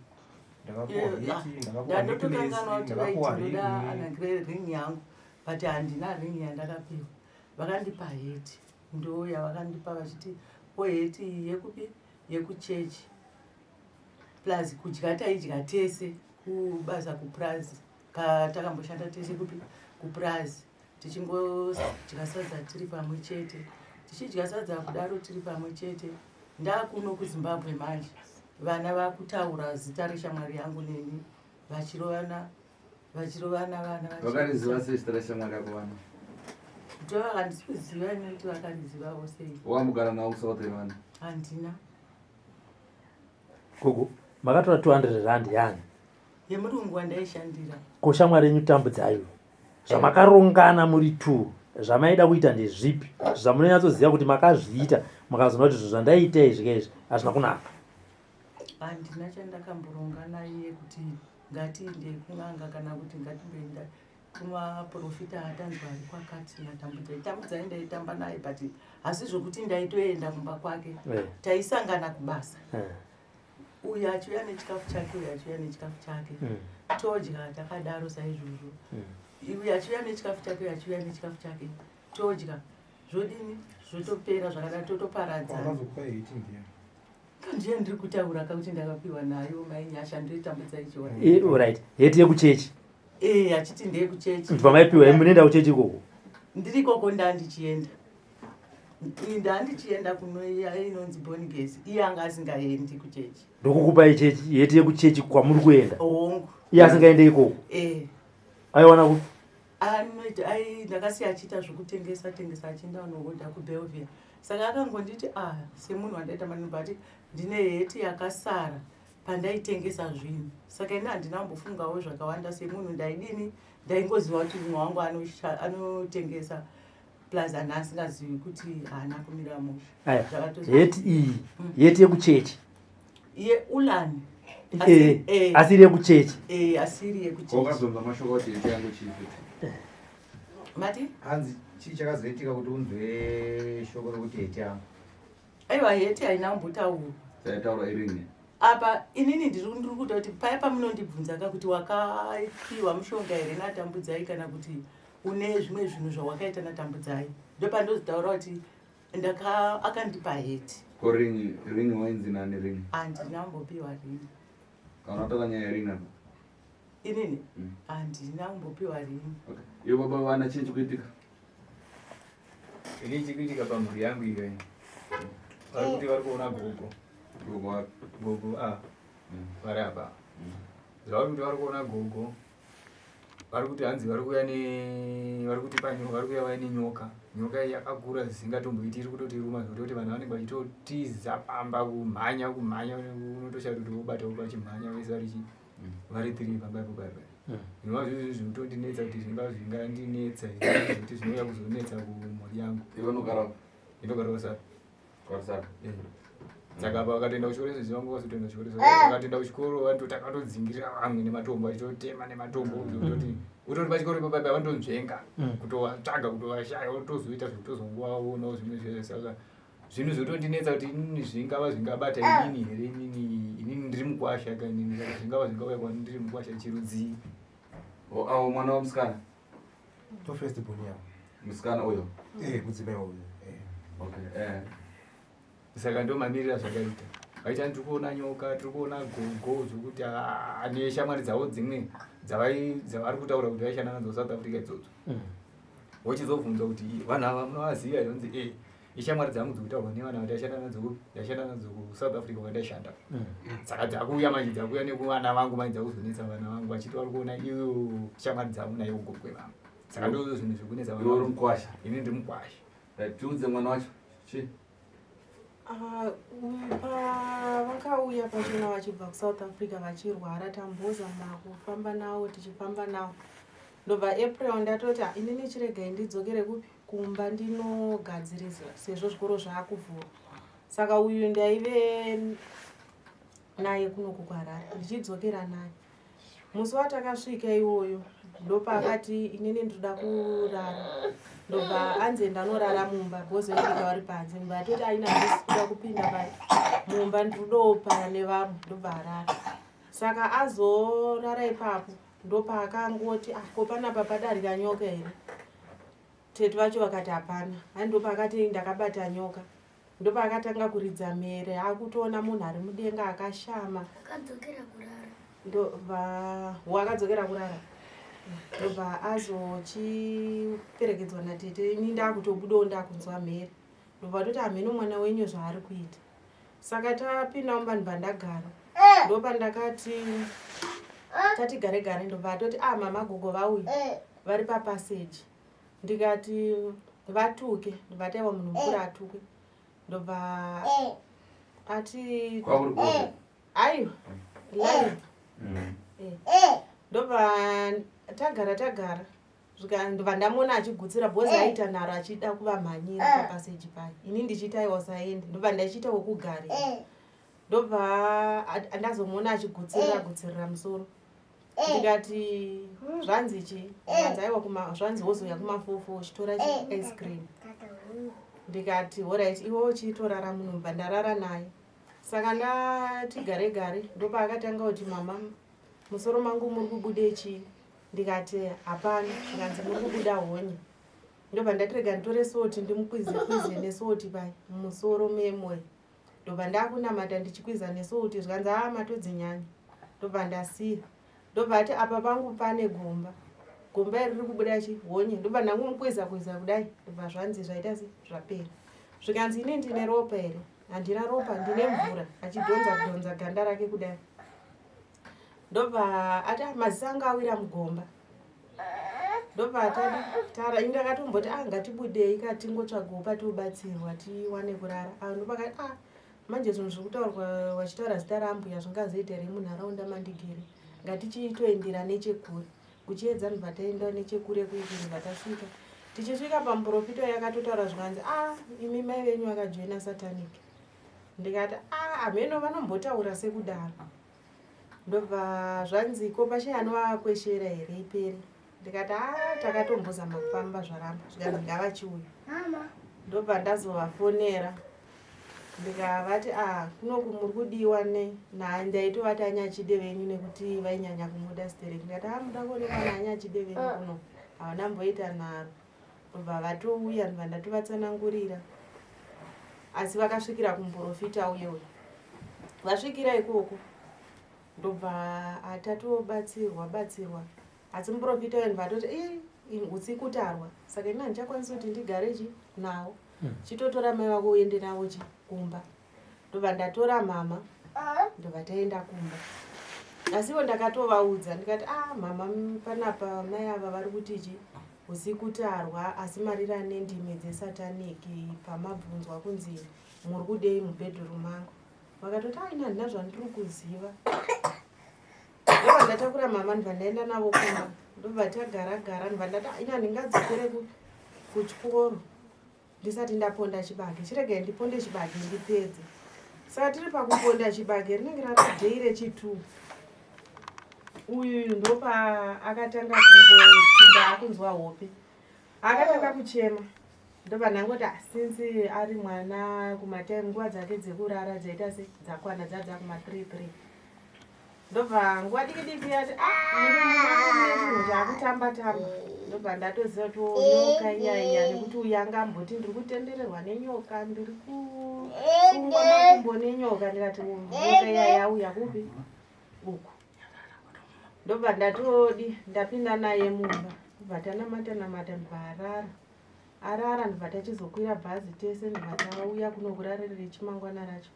Ndatotokanganwa kuti vaitoda ringi yangu but handina ringi yandakapiwa. Vakandipa heti ndo yavakandipa vachiti heti yekupi yekuchechi plus kudya taidya tese kubasa kuprazi takamboshanda tese kupi kuprazi tichingodya sadza tiri pamwe chete tichidya sadza kudaro tiri pamwe chete. Ndakuno kuZimbabwe manje vana vakutaura zita reshamwari yangu neni vachirovana vana vakariziva sei zita reshamwari yako vana? Handisi kuziva inoti vakarizivawo sei. Wamugara navo kusauta vana? Handina. Gogo makatora 200 rand yani yemurungu wandaishandira. Koshamwari yenyu tambudzayo zvamakarongana muri 2 zvamaida kuita ndezvipi zvamunonyatsoziva kuti makazviita mukazona kuti zvandaiita izvi hazvina kunaka? Handina chandakamboronga naye kuti ngatiinde kun'anga kana kuti ngatimboenda kumaprofita atanzwa ari kwakati natambudzai ndaitamba naye but asi zvokuti ndaitoenda kumba kwake taisangana kubasa. Uyu achiuya nechikafu chake uyu achiuya nechikafu chake todya takadaro saizvozvo. Uyu achiuya nechikafu chake uyu achiuya nechikafu chake todya zvodini zvotopera zvakada totoparadzana. Ndiye ndiri kutaura kuti ndakapiwa nayo mainyasha ndoitambudzai chiona. Right. Heti yekuchechi? Achiti ndeyekuchechi. Pamaipiwa munoenda kuchechi ikoko? Ndiri koko ndandichienda. Ndandichienda kuno inonzi Boniges. Iye anga asingaendi kuchechi. Ndokukupai chechi heti yekuchechi kwamuri kuenda? Hongu. Iye asingaende ikoko? Aiwana kuti? Ndakasiya achiita zvokutengesa achienda unohodha kuBelvia. Saka akangonditi semunhu wandaita mani but ndine heti yakasara pandaitengesa zvinhu. Saka ina handinambofungawo zvakawanda semunhu ndaidini ndaingoziva kuti munhu wangu anotengesa plus ana asingazivi kuti haana kumira musha. Heti iyi heti yekuchechi? Iye ulani. Asiri yekuchechi? Asiri yekuchechi. Wakazonza mashoko kuti heti yangu chii? Mati? Hanzi chii chakazoitika kuti unzwe shoko rokuti heti yangu? Aiwa heti hainambotaurwa. Taitaura irini? Apa inini ndiri kuda kuti paya pamunondibvunza kuti wakapiwa mushonga here natambudzai kana kuti une zvimwe zvinhu zvawakaita natambudzai ndopandozotaura kuti akandipa heti. Ko ringi wainzi nani ringi? Handinambopiwa ringi. Kana unataka nyaya ya ringi apa? Inini? Handinambopiwa ringi. Iyo baba wana chii chikuitika? Ini chikuitika pamhuri yangu iyo. Varikuti varikuona gogo. Gogo wapi? Gogo vari apa. Zvavari varikuona gogo. Varikuti hanzi varikuti panyoka varikuya vaine nyoka. Nyoka iyi yakakura zvisingatomboiti iri kutotiruma zvototi vanhu vanenge vachitotiza pamba kumhanya unotoshauri kuti vobatawo pachimhanya vese vari 3 pamba ipo baibai. Zvinova zvizvi zvinotondinetsa kuti zvingandinetsa kuti zvinouya kuzonetsa kumhuri yangu. Iwe unogarawo? Ndinogarawo Saka. Saka? Saka apa vakatoenda kuchikoro sezvo vangu vazotoenda kuchikoro vakatoenda kuchikoro vanototakadodzingirira vamwe nematombo vachitotema nematombo zvototi utoti pachikoro ipapo vantonzvenga kutovatsvaga kutovashaya votozoita zvekutozongovaonawo zvimwe zvese. Saka zvinhu zvotondinetsa kuti inini zvingava zvingabata inini here inini ndiri mukwasha kanini saka zvingava zvingauya kwani ndiri mukwasha chirudzii. Awo mwana wamusikana? First born yavo. Musikana uyo? Mudzimai uyo. Okay. Saka ndo mamirira zvakaita. Vaita tiri kuona nyoka, tiri kuona gogo zvokuti ane shamwari dzavo dzimwe dzavari kutaura kuti vaishanda nadzo South Africa idzodzo. Wochizobvunza kuti vanhu ava munovaziva here? Kunzi ishamwari dzangu dzokutaurwa nevana vandashanda nadzo kuSouth Africa kwandaishanda. Saka dzakuuya manje dzakuuya nekuvana vangu manje dzakuzonetsa vana vangu vachiti vari kuona iyo shamwari dzavo naivo gogwe vangu. Saka ndozvo zvinhu zvokunetsa vana. Iwe uri mukwasha? Ini ndiri mukwasha. Tiudze mwana wacho chii? Vakauya pachona vachibva kuSouth Africa vachirwara tambozama kufamba navo tichifamba navo ndobva April ndatoti inini chiregai ndidzokere kupi kumba ndinogadziriza sezvo zvikoro zvaakuvhurwa. Saka uyu ndaive naye kunoku kwaRarare ndichidzokera naye. Musi watakasvika iwoyo ndopakati inini ndoda kurara. Ndobva anze ndanorara mumba bhozi ndika wari panze. Ndobva atoti aina ndisikuda kupinda mumba ndodopara nevamwe ndobva arara. Saka azorara ipapo ndopakangoti ko panapa padarika nyoka here. Tete vacho vakati hapana. Ndopakati ndakabata nyoka. Ndopakatanga kuridza mere akutoona munhu ari mudenga akashama. Akadzokera kurara. Ndobva wakadzokera kurara. Ndobva azochiperekedzwa natete ini ndakutobudawo ndakunzwa mere. Ndobva toti hameno mwana wenyu zvaari kuita. Saka tapinda mumba ndobva ndagara. Ndopa ndakati gare gare. Ndobva atoti mama gogo vauya vari papaseji. Ndikati vatuke. Ndobva taiwa munhu mukuru atuke. Ndobva ati aiwa live. Ndobva tagara ndobva ndamona achigutsira bhozi aita nharo achida kuvamhanyira papaseji paya. Ini ndichitaiwa saende. Ndobva ndachiita wokugara. Ndobva ndazomona achigutsirira musoro. Ndikati zvanzi chi zvanzi wozoya kumafofo uchitora ice cream. Ndikati alright iwe uchitorara munhu mbva ndarara naye. Saka ndati gare gare ndopa akatanga kuti mama musoro mangu muri kubude chii. Ndikati hapana zvikanzi muri kubuda honye. Ndobva ndatirega nditore soti ndimukwize nesoti pai musoro memwe. Ndobva ndakunamata ndichikwiza nesoti zvikanzi matodzinyanya. Ndobva ndasiya. Ndobva ati apa pangu pane gomba iri riri kubuda chi honye. Ndobva ndangomukwiza kudai. Ndobva zvanzi zvaita zvapera. Zvikanzi ini ndine ropa here. Handina ropa ndine mvura. Achidhonza ganda rake kudai. Ndobva ati maziso anga awira mugomba. Ndobva atadi indakatomboti ngatibudei katingotsvagawo patiobatsirwa tiwane kurara. Ndopakati manje zvinhu zviri kutaurwa wachitaura zita rambuya zvingazoita here munharaunda mandigere. Ngatichitoendera nechekure. Kuchiedza ndobva taenda nechekure kuiti ndobva tasvika. Tichisvika pamuprofita yakatotaura zvikanzi imi mai venyu vakajoina satanic. Ndikati hameno vanombotaura sekudaro. Ndobva zvanzi ko pashaya anovakweshera here ipere. Ndikati takatombozama kufamba zvaramba zvikanzi ngavachiuya. Ndobva ndazovafonera ndikavati kunoku muri kudiwa ndaitovati anyachide venyu nekuti vainyanya kumuda stereki. Ndikati muda kuonekwa naanyachide venyu kuno havana mboita nharo. Ndobva vatouya ndobva ndatovatsanangurira. Asi vakasvikira kumuprofita uyewo. Vasvikira ikoko ndobva atatobatsirwa. Asi muprofita uyu ndobva atoti usiku tarwa. Saka ina ndichakwanisa kuti ndigare nawo. Chitotora mai vako uende navo kumba. Ndobva ndatora mama ndobva taenda kumba. Asiwo ndakatovaudza ndikati mama panapa mai ava vari kuti usiku tarwa asi marira nendimi dzesataniki pamabvunzwa kunzi muri kudei mubhedroom mangu. Vakatoti ina handina zvandiri kuziva. Ndobva ndatakura mama ndobva ndaenda navo kumba. Ndobva tagara ndobva ndati ina ndingadzokere kuchikoro ndisati ndaponda chibage. Chiregai ndiponde chibage ndipedze. Saka tiri pakuponda chibage rinenge ratodhei rechi2. Uyu ndopa akatanga kungoti ndaakunzwa hope. Akatanga kuchema. Ndobva ndangoti since ari mwana kumatime nguva dzake dzekurara dzaita dzakwana dzadza kuma3. Ndobva nguva diki yati zvakutamba. Ndobva ndatoziva nyoka iyaiya nekuti uyu angamboti ndiri kutendererwa nenyoka ndiri kusungwa makumbo nenyoka. Ndikati nyoka iyaiya auya kupi uku. Ndobva ndapinda naye mumba. Ndobva tanamata ndobva arara ndobva tachizokwira bhazi tese ndobva tauya kunokurarira chimangwana racho.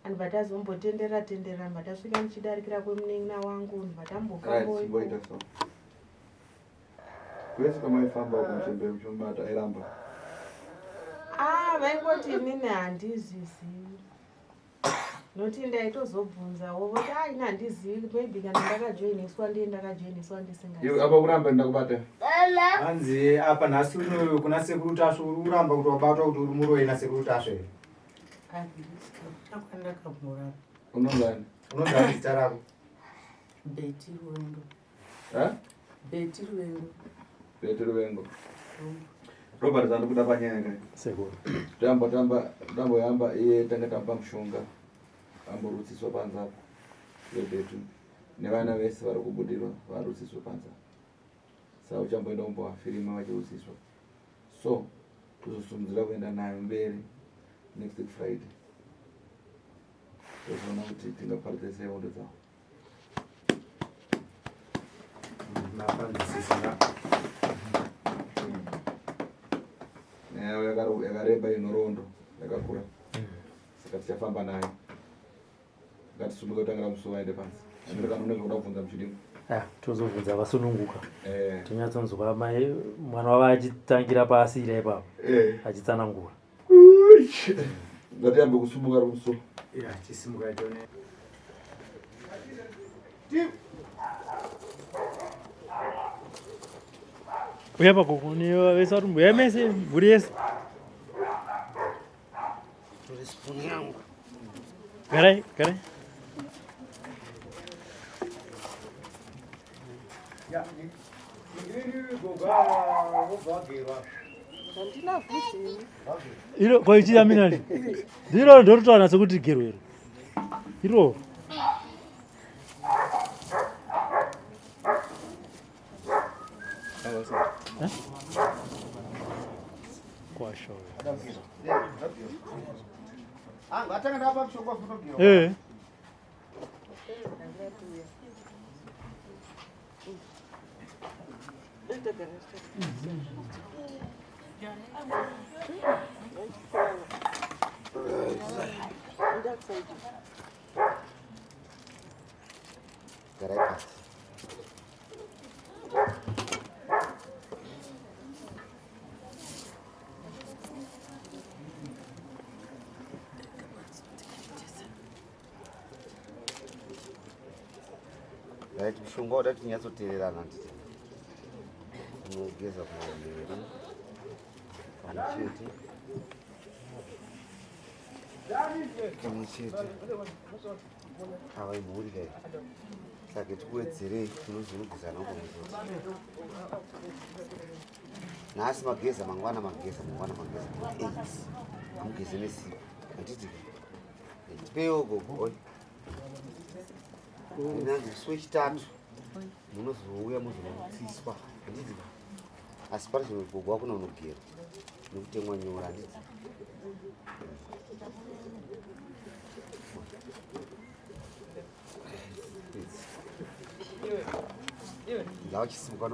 Ndobva tazombotenderera ndobva tasvika ndichidarikira kwemunen'ina wangu ndobva tambofamba. Kwese kwamaifamba kumuchembere muchomubata airamba? Vaingoti inini handizvizivi. noti ndaitozobvunzawo voti ina handizivi maybe kana ndakajoiniswa ndiye ndakajoiniswa iwe apa uramba ndakubata hanzi apa nhasi unoyo kuna sekuru tasvo uri kuramba kuti wabatwa kuti uri muroyi nasekuru tasvo here takwandakambora unongani unogara zita rako beti ruvengo beti ruvengo beti ruvengo robert zandikuda panyaya kai sekuru tamboyamba iye tanga tamba mushonga amborutsiswa panzapo yebetu nevana vese vari kubudirwa varutsiswa panzapo saka uchamboenda kumbovafirima vachirutsiswa so kuzosumudzira kuenda nayo mberi next friday tozoona kuti tingaparidza sei hondo dzavo yakareba inorondo yakakura saka tichafamba nayo ngatisumuke kutangira musi waende pasi andikanonoka kuda kubvunza muchidimo tozobvunza vasununguka tonyatsonzwa mai mwana wava achitangira pasi ira ipapo achitsanangura ngatiyambe kusumuka rumusoro chisimuka chone uya pagogo nevese vari mbuya mese mhuri yese garai iro kwaichiyaminani ndiro ndorutaura sekuti gerwero iro mushonga wadati tinyatsoteererana nditi unogeza kumaviri pamwe chete avaimhuri kai saka tikuwedzerei tinozonogezana ngomuzoti nhasi mageza mangwana mageza 8 amugeze nesiku handiti tipeiwo gogo nanzi musi wechitatu munozouya muzonorutsiswa handiti asi pari zvimwe gogo wakuna unogera nekutemwa nyora handiti ndavachisimuka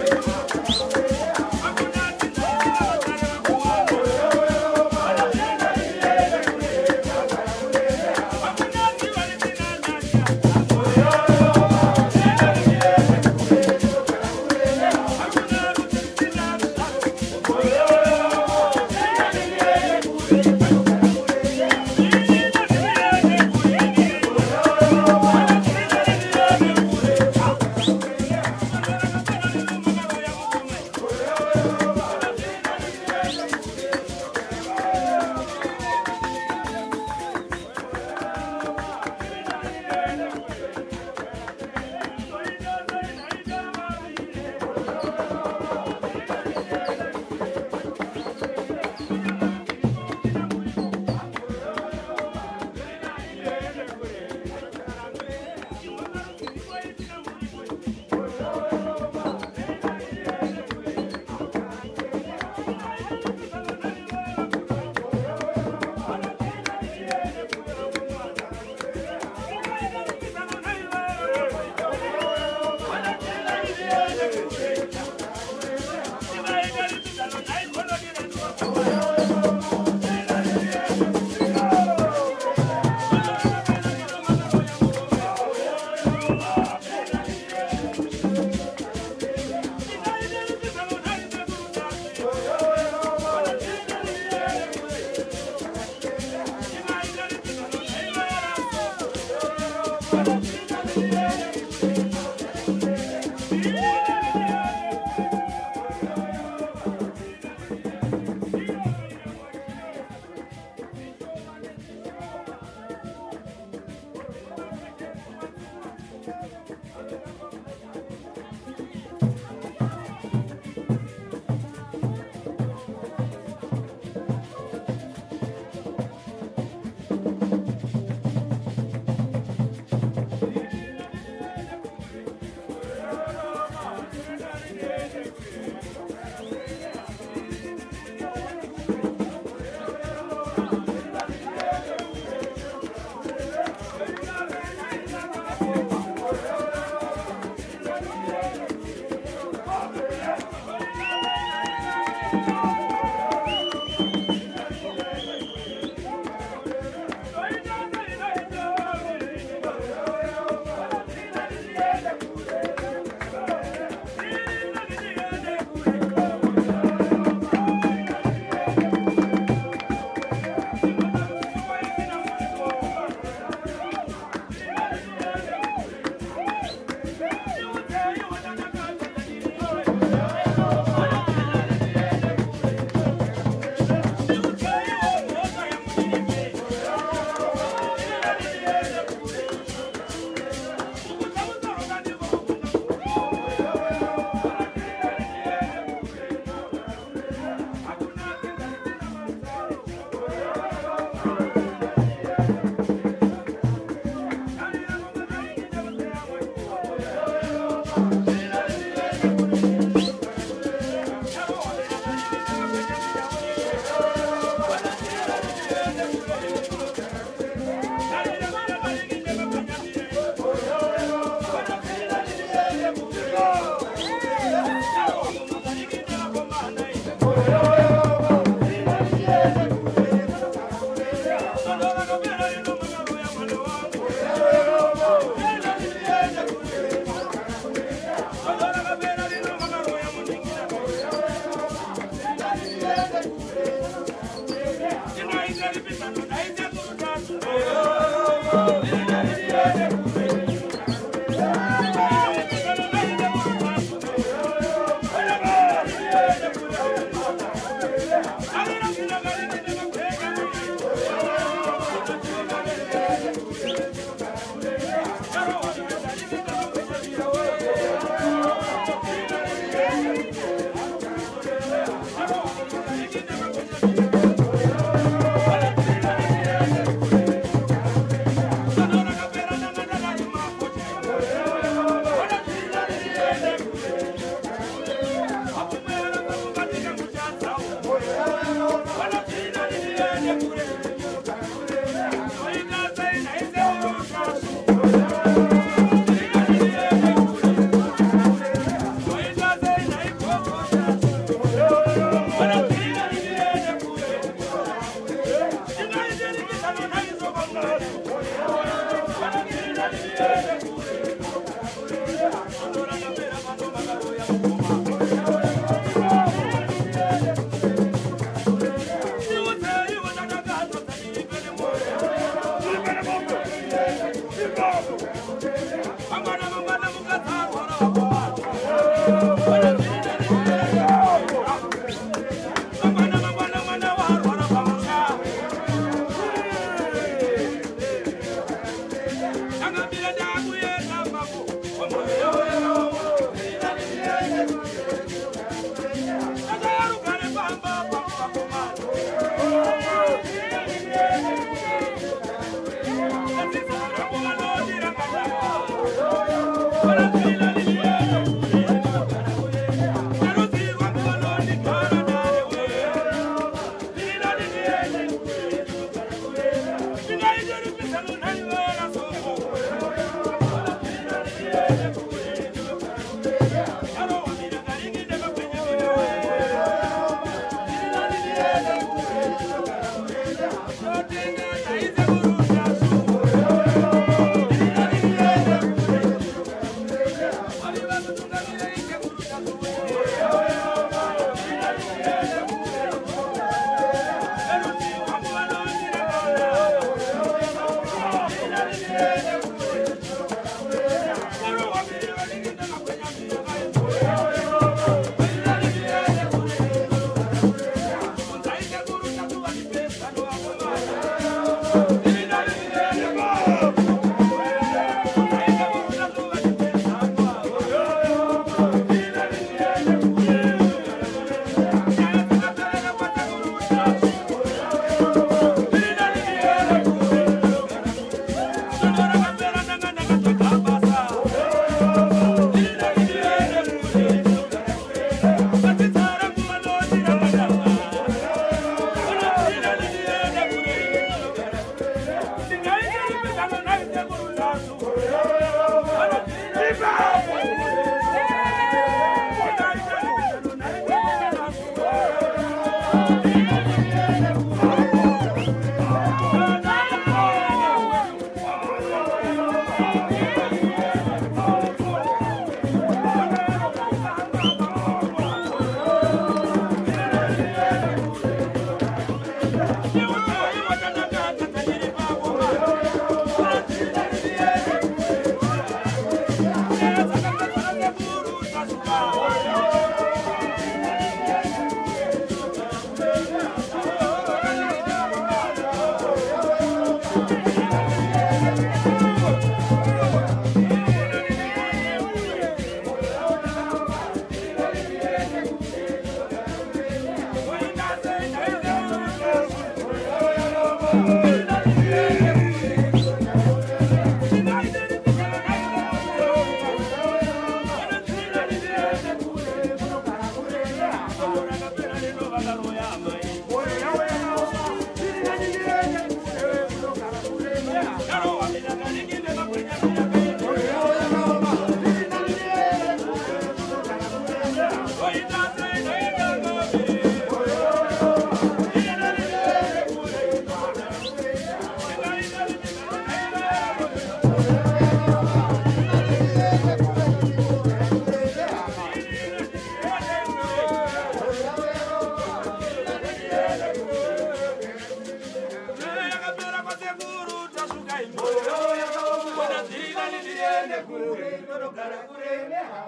Thank you.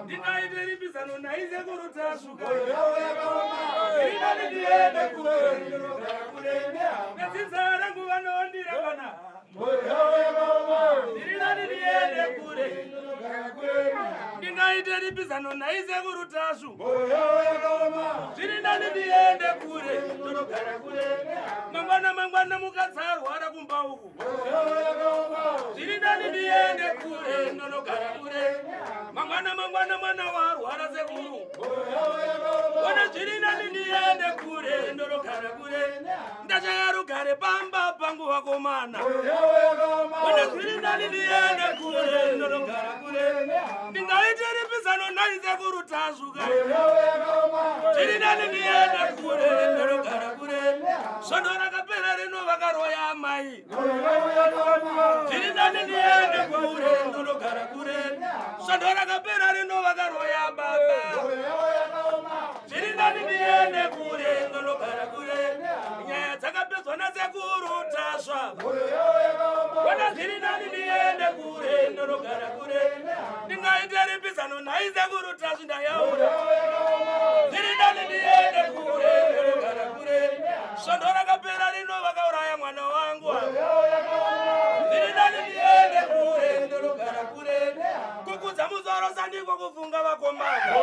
ndingaite ripizano naize kurutasu inani ndiende kure netsinza rangu vanondirangana ndirinani ndiende kure ndingaite ripizano naize kurutasu zvirinani ndiende kure ndinogara kure mangwana mukatsarwara kumba uku zvirinani ndiende kure ndinogara kure mangwana mwana warwara sekuru ona zvirinani ndiende kure ndinogara kure ndachaya rugare pamba pangu vakomana ona zvirinani ndiende kure ndinogara kure ndingaite ripizano naize kurutazuka zvirinani ndiende kure ndinogara kure svondo rakapera rino vakaroya amai zvirinani ndiende kure ndinogara kure svondo rakapera rino vakaroya baba zvirinani ndiende kure ndinogara kure nyaya dzakapedzwa nasekurutasva ona zvirinani ndiende kure ndinogara kure ndingaite ripizano naize kurutasva ndayaura zvirinani ndiende kure ndinogara kure svondo rakapera rino vakauraya mwana wangu zvirinani ndiende kure ndinogara kure kukudza muzoro sandiko kufunga vakomana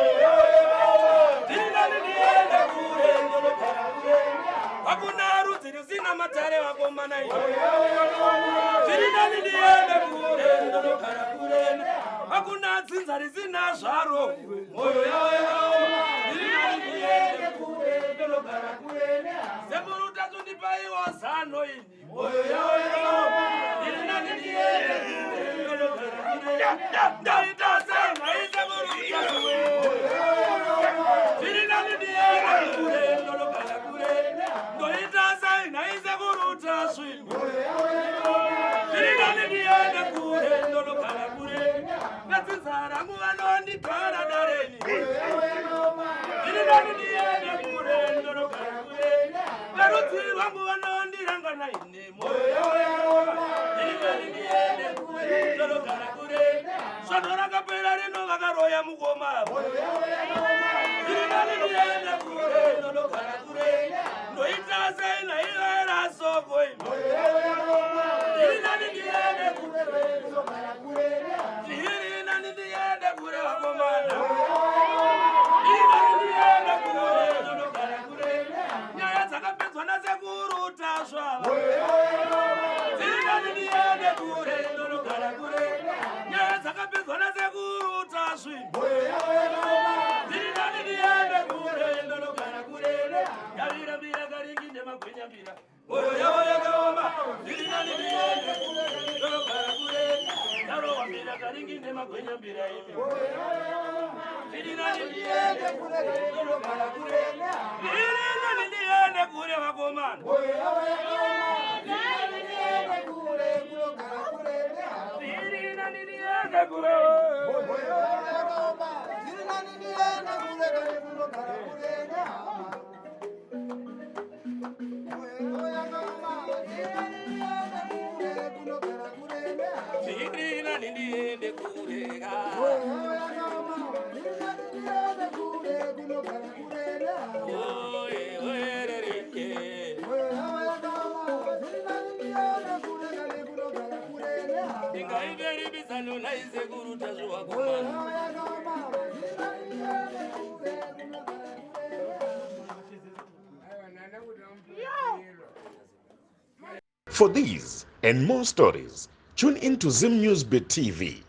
zvirinani ndiende kure ndinogara kure hakuna rudzi rusina matare vakomana iyo zvirinani ndiende kure ndinogara kure hakuna dzinza risina zvaro moyo yavo zvirinani ndiende kure ndinogara kure sekurutatsundipaiwa zano ini moyo yavo zvirinani ndiende kure ndinogara kure ndaita sengaise kurutatswe zvirinani ndiende kure ndinogara kure ndoita sengaise kurutatswe zvirinani ndiende kure ndinogara kure ngatsinza rangu vanonditwara dareni zvirinani ndiende kure ndinogara kure verudzi rwangu vanondirangana ine moyo zvirinani ndiende kure ndinogara kure svondo rakapera rino vakaroya mukoma zvirinani ndiende kure ndinogara kure ndoita senaivera soko zvirinani ndiende kure ndinogara kure zvirinani ndiende kure vakomana zvirinani ndiende kure ndinogara kure nyaya dzakapedzwa nasekurutasva zvirinani ndiende kure ndinogara kure nyaya dzakapedzwa nasekurutasvi zvirinani ndiende kure ndinogara kure yavira mbira karingi nemagwenya mbira moyo yavo yakaoma zvirinani ndiende kure ndinogara kure yarowa mbira karingi nemagwenya mbira imi zvirinani ndiende kure ndinogara kure zvirinani ndiende kure vakomana zvirinani ndiende kure ndinogara kure zvirinani ndiende kure zvirinani ndiende kure ndinogara kure zvirinani ndiende kure ndingaite ripizano naize kurutasu vakomana For these and more stories, tune in to Zim News Bit TV.